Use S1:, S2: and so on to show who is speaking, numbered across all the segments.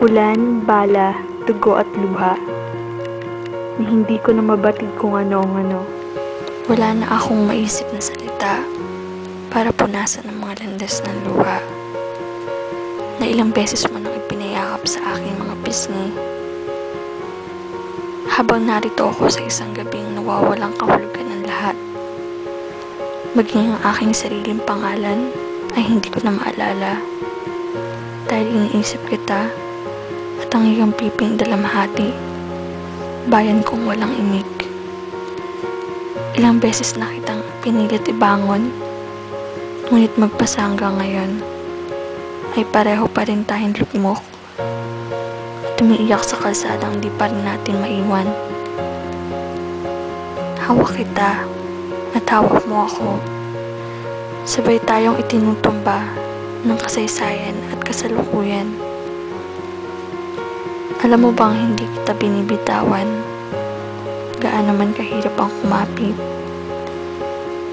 S1: Ulan, bala, dugo at luha, na hindi ko na mabatid kung ano ang ano.
S2: Wala na akong maisip na salita para punasan ang mga landas ng luha na ilang beses mo nang ipinayakap sa aking mga pisngi. Habang narito ako sa isang gabing nawawalang kahulugan ng lahat, maging ang aking sariling pangalan ay hindi ko na maalala dahil iniisip kita at ang iyong piping dalamhati, bayan kong walang imig. Ilang beses na kitang pinilit ibangon, ngunit magpasa hanggang ngayon ay pareho pa rin tayong lugmok at umiiyak sa kalsadang di pa rin natin maiwan. Hawak kita at hawak mo ako, sabay tayong itinutumba ng kasaysayan at kasalukuyan. Alam mo bang hindi kita binibitawan, gaano man kahirap ang kumapit,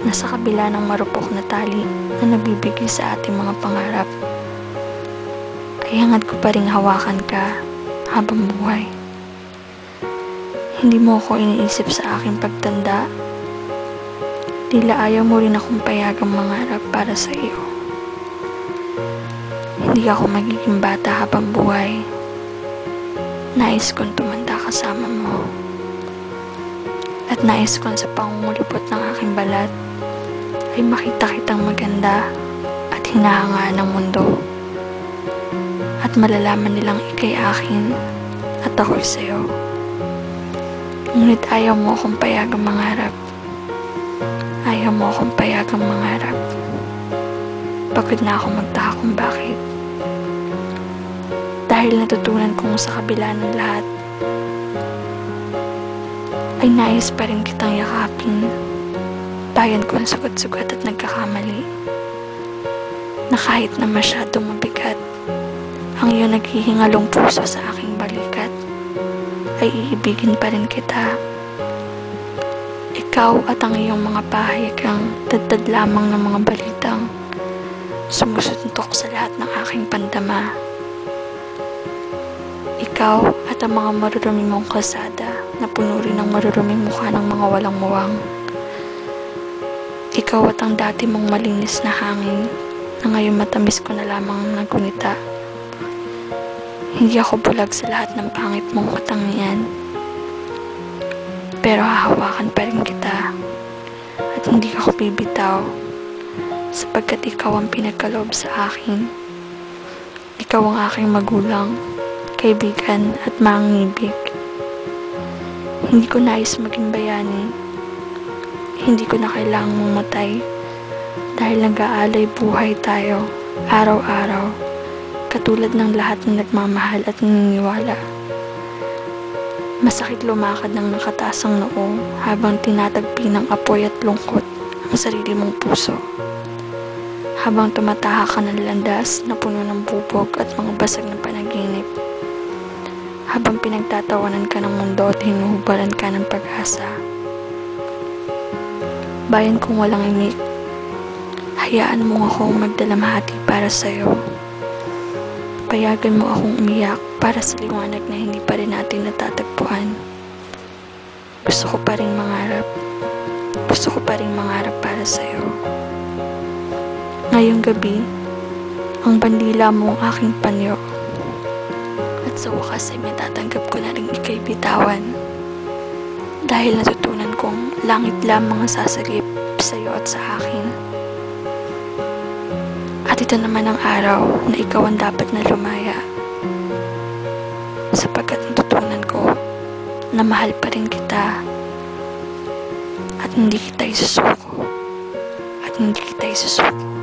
S2: nasa kabila ng marupok na tali na nabibigay sa ating mga pangarap, ay hangad ko pa ring hawakan ka habang buhay. Hindi mo ako iniisip sa aking pagtanda, tila ayaw mo rin akong payagang mangarap para sa iyo. Hindi ako magiging bata habang buhay. Nais kong tumanda kasama mo. At nais kong sa pangungulipot ng aking balat ay makita kitang maganda at hinahangaan ng mundo. At malalaman nilang ikay akin at ako'y sa'yo. Ngunit ayaw mo akong payagang mangarap. Ayaw mo akong payagang mangarap. Pagod na ako magtaka kung bakit. Dahil natutunan kong sa kabila ng lahat, ay nais pa rin kitang yakapin, bayan kong sugat-sugat at nagkakamali, na kahit na masyadong mabigat ang iyong naghihingalong puso sa aking balikat, ay iibigin pa rin kita. Ikaw at ang iyong mga pahayagang dadad lamang ng mga balitang sumusuntok sa lahat ng aking pandama. Ikaw at ang mga marurumi mong kalsada na puno rin ng maruruming mukha ng mga walang muwang. Ikaw at ang dati mong malinis na hangin na ngayon matamis ko na lamang nagunita. Hindi ako bulag sa lahat ng pangit mong katangian, pero hahawakan pa rin kita at hindi ako bibitaw sapagkat ikaw ang pinagkaloob sa akin. Ikaw ang aking magulang, kaibigan at mangibig. Hindi ko nais maging bayani. Hindi ko na kailangang mamatay dahil nag-aalay buhay tayo araw-araw, katulad ng lahat ng nagmamahal at naniniwala. Masakit lumakad ng nakataas ang noo habang tinatagpi ng apoy at lungkot ang sarili mong puso. Habang tumataha ka ng landas na puno ng bubog at mga basag na panaginip. Habang pinagtatawanan ka ng mundo at hinuhubaran ka ng pag-asa. Bayan kong walang imik, hayaan mo akong magdalamhati para sa'yo. Payagan mo akong umiyak para sa liwanag na hindi pa rin natin natatagpuan. Gusto ko pa rin mangarap. Gusto ko pa rin mangarap para sa'yo. Ngayong gabi, ang bandila mo ang aking panyo. At sa wakas ay matatanggap ko na rin ika'y bitawan. Dahil natutunan kong langit lamang ang sasagip sa iyo at sa akin. At ito naman ang araw na ikaw ang dapat na lumaya. Sapagkat natutunan ko na mahal pa rin kita. At hindi kita isusuko. At hindi kita isusuko.